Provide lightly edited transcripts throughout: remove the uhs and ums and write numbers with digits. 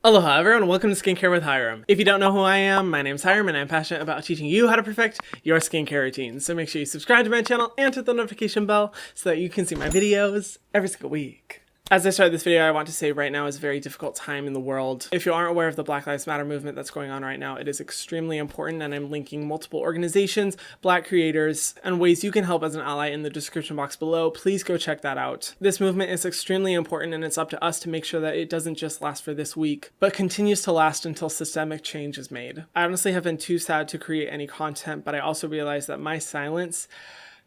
Aloha everyone, welcome to Skincare with Hyram. If you don't know who I am, my name's Hyram and I'm passionate about teaching you how to perfect your skincare routine. So make sure you subscribe to my channel and hit the notification bell so that you can see my videos every single week. As I start this video, I want to say right now is a very difficult time in the world. If you aren't aware of the Black Lives Matter movement that's going on right now, it is extremely important, and I'm linking multiple organizations, Black creators, and ways you can help as an ally in the description box below. Please go check that out. This movement is extremely important, and it's up to us to make sure that it doesn't just last for this week, but continues to last until systemic change is made. I honestly have been too sad to create any content, but I also realize that my silence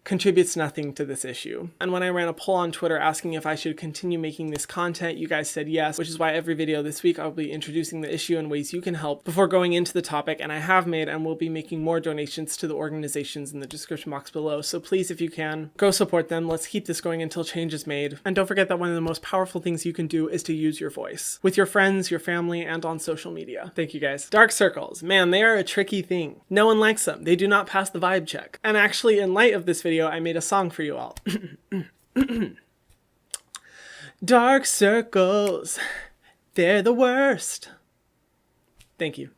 contributes nothing to this issue. And when I ran a poll on Twitter asking if I should continue making this content, you guys said yes, which is why every video this week I'll be introducing the issue and ways you can help before going into the topic, and I have made and will be making more donations to the organizations in the description box below. So please, if you can, go support them. Let's keep this going until change is made. And don't forget that one of the most powerful things you can do is to use your voice with your friends, your family, and on social media. Thank you guys. Dark circles, man, they are a tricky thing. No one likes them. They do not pass the vibe check. And actually, in light of this video, I made a song for you all. Dark circles, they're the worst. Thank you.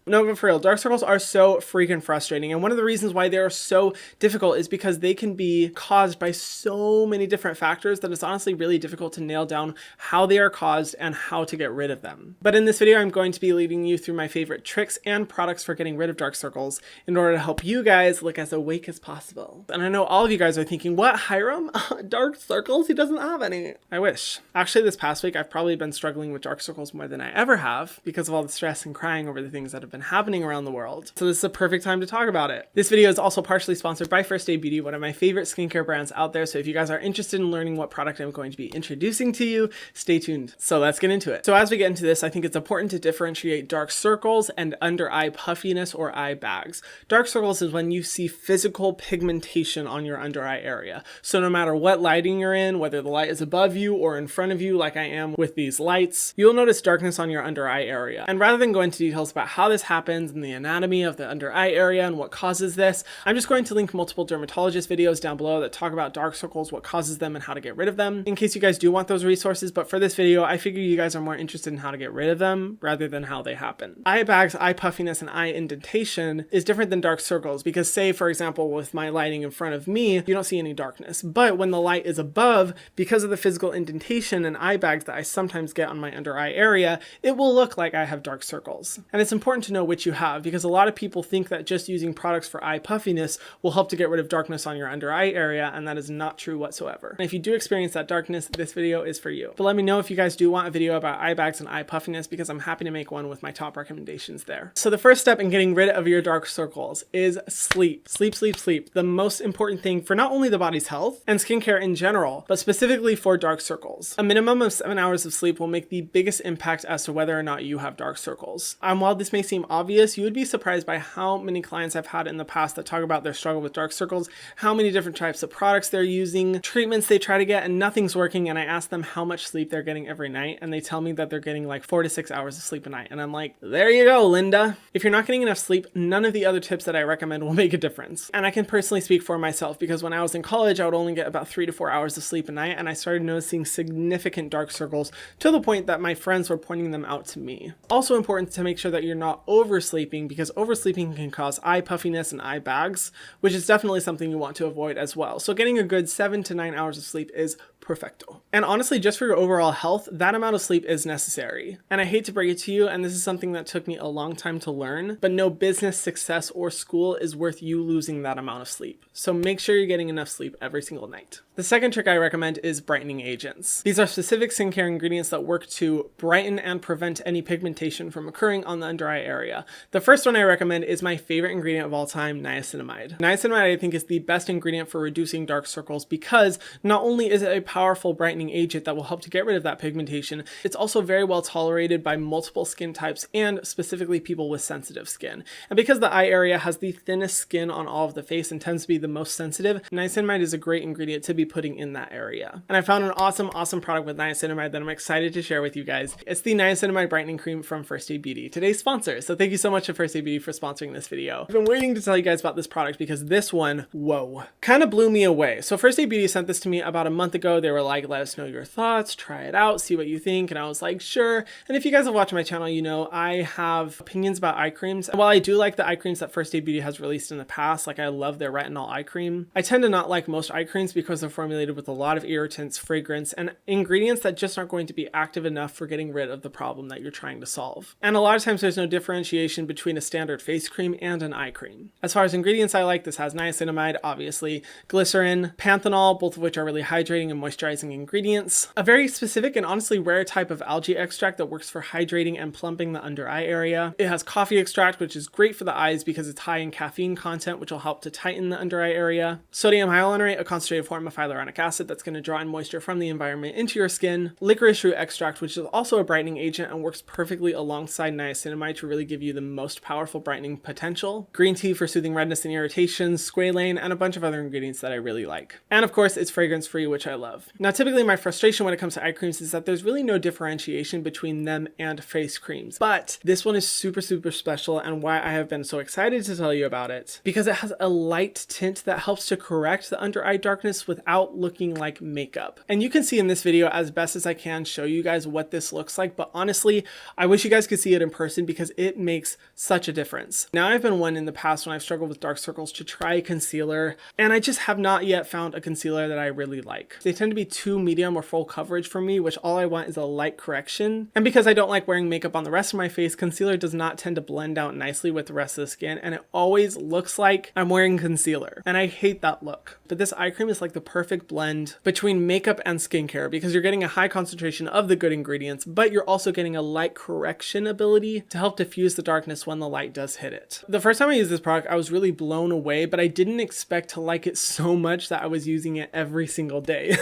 No, but for real, dark circles are so freaking frustrating. And one of the reasons why they are so difficult is because they can be caused by so many different factors that it's honestly really difficult to nail down how they are caused and how to get rid of them. But in this video, I'm going to be leading you through my favorite tricks and products for getting rid of dark circles in order to help you guys look as awake as possible. And I know all of you guys are thinking, what, Hyram? Dark circles? He doesn't have any. I wish. Actually, this past week, I've probably been struggling with dark circles more than I ever have because of all the stress and crying over the things that have been happening around the world. So this is a perfect time to talk about it. This video is also partially sponsored by First Aid Beauty, one of my favorite skincare brands out there. So if you guys are interested in learning what product I'm going to be introducing to you, stay tuned. So let's get into it. So as we get into this, I think it's important to differentiate dark circles and under eye puffiness or eye bags. Dark circles is when you see physical pigmentation on your under eye area. So no matter what lighting you're in, whether the light is above you or in front of you like I am with these lights, you'll notice darkness on your under eye area. And rather than go into details about how this happens and the anatomy of the under eye area and what causes this, I'm just going to link multiple dermatologist videos down below that talk about dark circles, what causes them, and how to get rid of them, in case you guys do want those resources. But for this video, I figure you guys are more interested in how to get rid of them rather than how they happen. Eye bags, eye puffiness, and eye indentation is different than dark circles because, say for example, with my lighting in front of me, you don't see any darkness. But when the light is above, because of the physical indentation and eye bags that I sometimes get on my under eye area, it will look like I have dark circles. And it's important to know which you have, because a lot of people think that just using products for eye puffiness will help to get rid of darkness on your under eye area, and that is not true whatsoever. And if you do experience that darkness, this video is for you. But let me know if you guys do want a video about eye bags and eye puffiness, because I'm happy to make one with my top recommendations there. So the first step in getting rid of your dark circles is sleep. Sleep, sleep, sleep. The most important thing for not only the body's health and skincare in general, but specifically for dark circles. A minimum of 7 hours of sleep will make the biggest impact as to whether or not you have dark circles. While this may seem obvious, you would be surprised by how many clients I've had in the past that talk about their struggle with dark circles, how many different types of products they're using, treatments they try to get, and nothing's working. And I ask them how much sleep they're getting every night, and they tell me that they're getting like 4 to 6 hours of sleep a night. And I'm like, there you go, Linda. If you're not getting enough sleep, none of the other tips that I recommend will make a difference. And I can personally speak for myself, because when I was in college, I would only get about 3 to 4 hours of sleep a night, and I started noticing significant dark circles to the point that my friends were pointing them out to me. Also important to make sure that you're not oversleeping, because oversleeping can cause eye puffiness and eye bags, which is definitely something you want to avoid as well. So getting a good 7 to 9 hours of sleep is perfecto. And honestly, just for your overall health, that amount of sleep is necessary. And I hate to break it to you, and this is something that took me a long time to learn, but no business, success, or school is worth you losing that amount of sleep. So make sure you're getting enough sleep every single night. The second trick I recommend is brightening agents. These are specific skincare ingredients that work to brighten and prevent any pigmentation from occurring on the under eye area. The first one I recommend is my favorite ingredient of all time, niacinamide. Niacinamide, I think, is the best ingredient for reducing dark circles because not only is it a powerful brightening agent that will help to get rid of that pigmentation, it's also very well tolerated by multiple skin types and specifically people with sensitive skin. And because the eye area has the thinnest skin on all of the face and tends to be the most sensitive, niacinamide is a great ingredient to be putting in that area. And I found an awesome product with niacinamide that I'm excited to share with you guys. It's the niacinamide brightening cream from First Aid Beauty, today's sponsor. So thank you so much to First Aid Beauty for sponsoring this video. I've been waiting to tell you guys about this product because this one, whoa, kind of blew me away. So First Aid Beauty sent this to me about a month ago. they were like, let us know your thoughts, try it out, see what you think. And I was like, sure. And if you guys have watched my channel, you know I have opinions about eye creams. And while I do like the eye creams that First Aid Beauty has released in the past, like I love their retinol eye cream, I tend to not like most eye creams because they're formulated with a lot of irritants, fragrance, and ingredients that just aren't going to be active enough for getting rid of the problem that you're trying to solve. And a lot of times there's no differentiation between a standard face cream and an eye cream. As far as ingredients I like, this has niacinamide, obviously, glycerin, panthenol, both of which are really hydrating and moisturizing ingredients, a very specific and honestly rare type of algae extract that works for hydrating and plumping the under eye area. It has coffee extract, which is great for the eyes because it's high in caffeine content, which will help to tighten the under eye area. Sodium hyaluronate, a concentrated form of hyaluronic acid that's going to draw in moisture from the environment into your skin. Licorice root extract, which is also a brightening agent and works perfectly alongside niacinamide to really give you the most powerful brightening potential. Green tea for soothing redness and irritation, squalane, and a bunch of other ingredients that I really like. And of course, it's fragrance free, which I love. Now, typically my frustration when it comes to eye creams is that there's really no differentiation between them and face creams. But this one is super special, and why I have been so excited to tell you about it, because it has a light tint that helps to correct the under eye darkness without looking like makeup. And you can see in this video as best as I can show you guys what this looks like, but honestly, I wish you guys could see it in person because it makes such a difference. Now, I've been one in the past when I've struggled with dark circles to try a concealer, and I just have not yet found a concealer that I really like. They tend to be too medium or full coverage for me, which all I want is a light correction. And because I don't like wearing makeup on the rest of my face, concealer does not tend to blend out nicely with the rest of the skin, and it always looks like I'm wearing concealer, and I hate that look. But this eye cream is like the perfect blend between makeup and skincare because you're getting a high concentration of the good ingredients, but you're also getting a light correction ability to help diffuse the darkness when the light does hit it. The first time I used this product, I was really blown away, but I didn't expect to like it so much that I was using it every single day.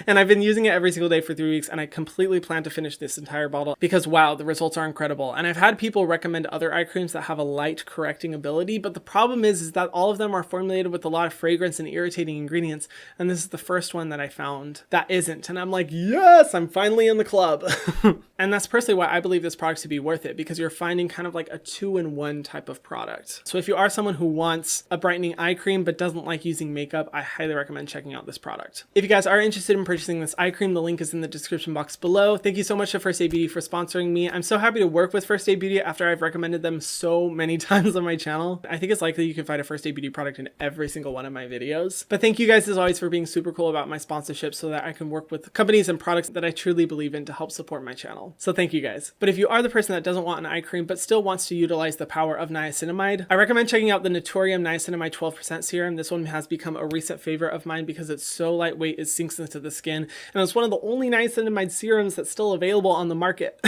And I've been using it every single day for 3 weeks, and I completely plan to finish this entire bottle because wow, the results are incredible. And I've had people recommend other eye creams that have a light correcting ability, but the problem is that all of them are formulated with a lot of fragrance and irritating ingredients, and this is the first one that I found that isn't. And I'm like, yes, I'm finally in the club. And that's personally why I believe this product to be worth it, because you're finding kind of like a 2-in-1 type of product. So if you are someone who wants a brightening eye cream but doesn't like using makeup, I highly recommend checking out this product. If you guys are interested in purchasing this eye cream, the link is in the description box below. Thank you so much to First Aid Beauty for sponsoring me. I'm so happy to work with First Aid Beauty after I've recommended them so many times on my channel. I think it's likely you can find a First Aid Beauty product in every single one of my videos. But thank you guys as always for being super cool about my sponsorship so that I can work with companies and products that I truly believe in to help support my channel. So thank you guys. But if you are the person that doesn't want an eye cream but still wants to utilize the power of niacinamide, I recommend checking out the Naturium Niacinamide 12% serum. This one has become a recent favorite of mine because it's so lightweight, it sinks into the skin, and it's one of the only niacinamide serums that's still available on the market.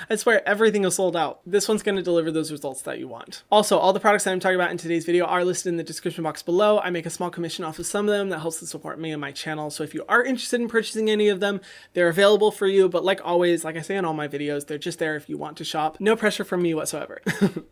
I swear everything is sold out. This one's going to deliver those results that you want. Also, all the products that I'm talking about in today's video are listed in the description box below. I make a small commission off of some of them that helps to support me and my channel. So if you are interested in purchasing any of them, they're available for you. But like always, like I say in all my videos, they're just there if you want to shop. No pressure from me whatsoever.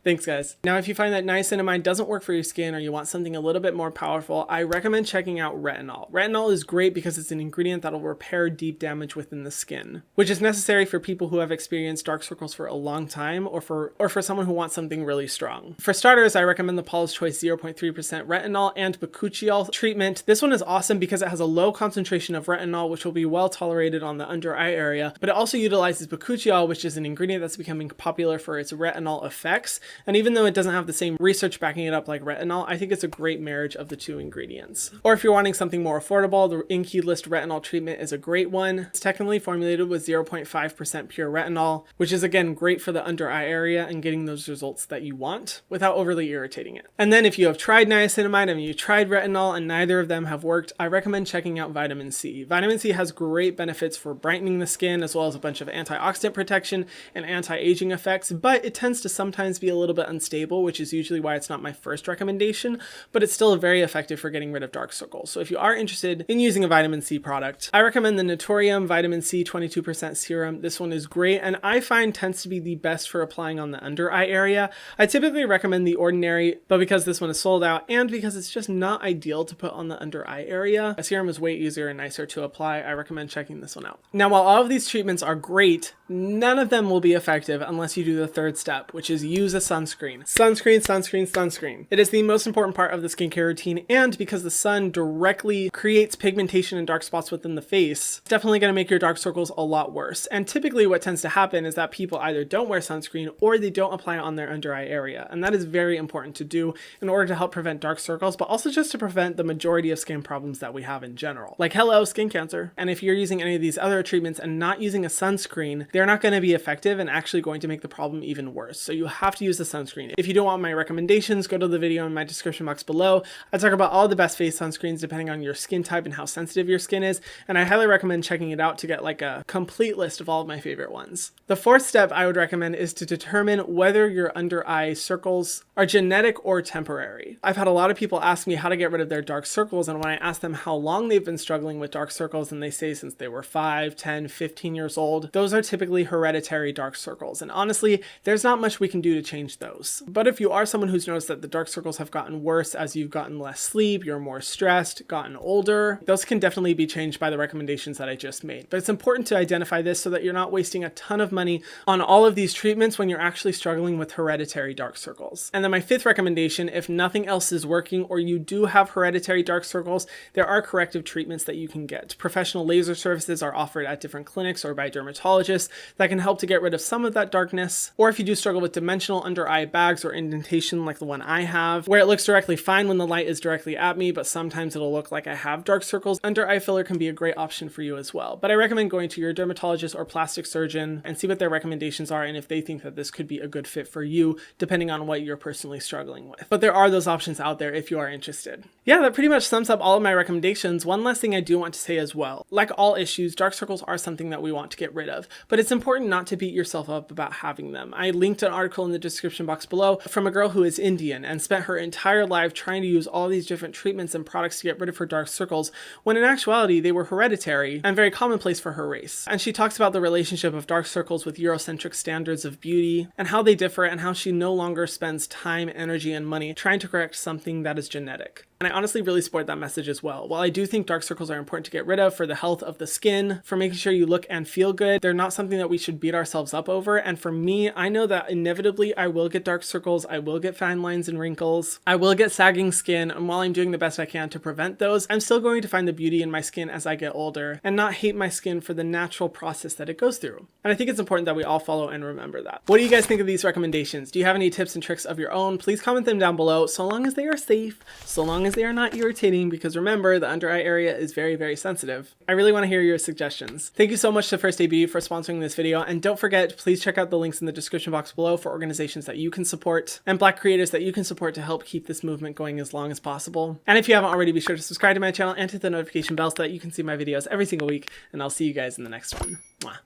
Thanks guys. Now, if you find that niacinamide doesn't work for your skin or you want something a little bit more powerful, I recommend checking out retinol. Retinol is great because it's an ingredient that will repair deep damage within the skin, which is necessary for people who have experienced dark circles for a long time or for someone who wants something really strong. For starters, I recommend the Paula's Choice 0.3% retinol and bakuchiol treatment. This one is awesome because it has a low concentration of retinol, which will be well tolerated on the under eye area, but it also utilizes bakuchiol, which is an ingredient that's becoming popular for its retinol effects. And even though it doesn't have the same research backing it up like retinol, I think it's a great marriage of the two ingredients. Or if you're wanting something more affordable, the Inkey List retinol treatment is a great one. It's technically formulated with 0.5% pure retinol, which is again great for the under eye area and getting those results that you want without overly irritating it. And then if you have tried niacinamide and you tried retinol and neither of them have worked, I recommend checking out vitamin C. Vitamin C has great benefits for brightening the skin as well as a bunch of antioxidant protection and anti-aging effects, but it tends to sometimes be a little bit unstable, which is usually why it's not my first recommendation, but it's still very effective for getting rid of dark circles. So if you are interested in using a vitamin C product, I recommend the Naturium Vitamin C 22% serum. This one is great and I find tends to be the best for applying on the under eye area. I typically recommend the Ordinary, but because this one is sold out and because it's just not ideal to put on the under eye area, a serum is way easier and nicer to apply. I recommend checking this one out. Now, while all of these treatments are great, none of them will be effective unless you do the third step, which is use a sunscreen. Sunscreen, sunscreen, sunscreen. It is the most important part of the skincare routine, and because the sun directly creates pigmentation pigmentation and dark spots within the face, it's definitely going to make your dark circles a lot worse. And typically what tends to happen is that people either don't wear sunscreen or they don't apply it on their under eye area. And that is very important to do in order to help prevent dark circles, but also just to prevent the majority of skin problems that we have in general. Like, hello, skin cancer. And if you're using any of these other treatments and not using a sunscreen, they're not going to be effective and actually going to make the problem even worse. So you have to use the sunscreen. If you don't want my recommendations, go to the video in my description box below. I talk about all the best face sunscreens depending on your skin type and how sensitive your skin is, and I highly recommend checking it out to get like a complete list of all of my favorite ones. The fourth step I would recommend is to determine whether your under eye circles are genetic or temporary. I've had a lot of people ask me how to get rid of their dark circles, and when I ask them how long they've been struggling with dark circles, and they say since they were 5, 10, 15 years old, those are typically hereditary dark circles. And honestly, there's not much we can do to change those. But if you are someone who's noticed that the dark circles have gotten worse as you've gotten less sleep, you're more stressed, gotten older, those can definitely be changed by the recommendations that I just made. But it's important to identify this so that you're not wasting a ton of money on all of these treatments when you're actually struggling with hereditary dark circles. And then my fifth recommendation, if nothing else is working or you do have hereditary dark circles, there are corrective treatments that you can get. Professional laser services are offered at different clinics or by dermatologists that can help to get rid of some of that darkness. Or if you do struggle with dimensional under eye bags or indentation like the one I have, where it looks directly fine when the light is directly at me, but sometimes it'll look like I have dark circles, under eye filler can be a great option for you as well. But I recommend going to your dermatologist or plastic surgeon and see what their recommendations are and if they think that this could be a good fit for you, depending on what you're personally struggling with. But there are those options out there if you are interested. Yeah, that pretty much sums up all of my recommendations. One last thing I do want to say as well. Like all issues, dark circles are something that we want to get rid of, but it's important not to beat yourself up about having them. I linked an article in the description box below from a girl who is Indian and spent her entire life trying to use all these different treatments and products to get rid of her dark circles, when in actuality they were hereditary and very commonplace for her race. And she talks about the relationship of dark circles with Eurocentric standards of beauty and how they differ, and how she no longer spends time, energy, and money trying to correct something that is genetic. And I honestly really support that message as well. While I do think dark circles are important to get rid of for the health of the skin, for making sure you look and feel good, they're not something that we should beat ourselves up over. And for me, I know that inevitably I will get dark circles, I will get fine lines and wrinkles, I will get sagging skin, and while I'm doing the best I can to prevent those, I'm still going to find the beauty in my skin as I get older and not hate my skin for the natural process that it goes through. And I think it's important that we all follow and remember that. What do you guys think of these recommendations? Do you have any tips and tricks of your own? Please comment them down below, so long as they are safe, so long as they are not irritating, because remember, the under eye area is very, very sensitive. I really want to hear your suggestions. Thank you so much to First Aid Beauty for sponsoring this video, and don't forget, please check out the links in the description box below for organizations that you can support and Black creators that you can support to help keep this movement going as long as possible. And if you haven't already, be sure to subscribe to my channel and hit the notification bell so that you can see my videos every single week, and I'll see you guys in the next one. Mwah.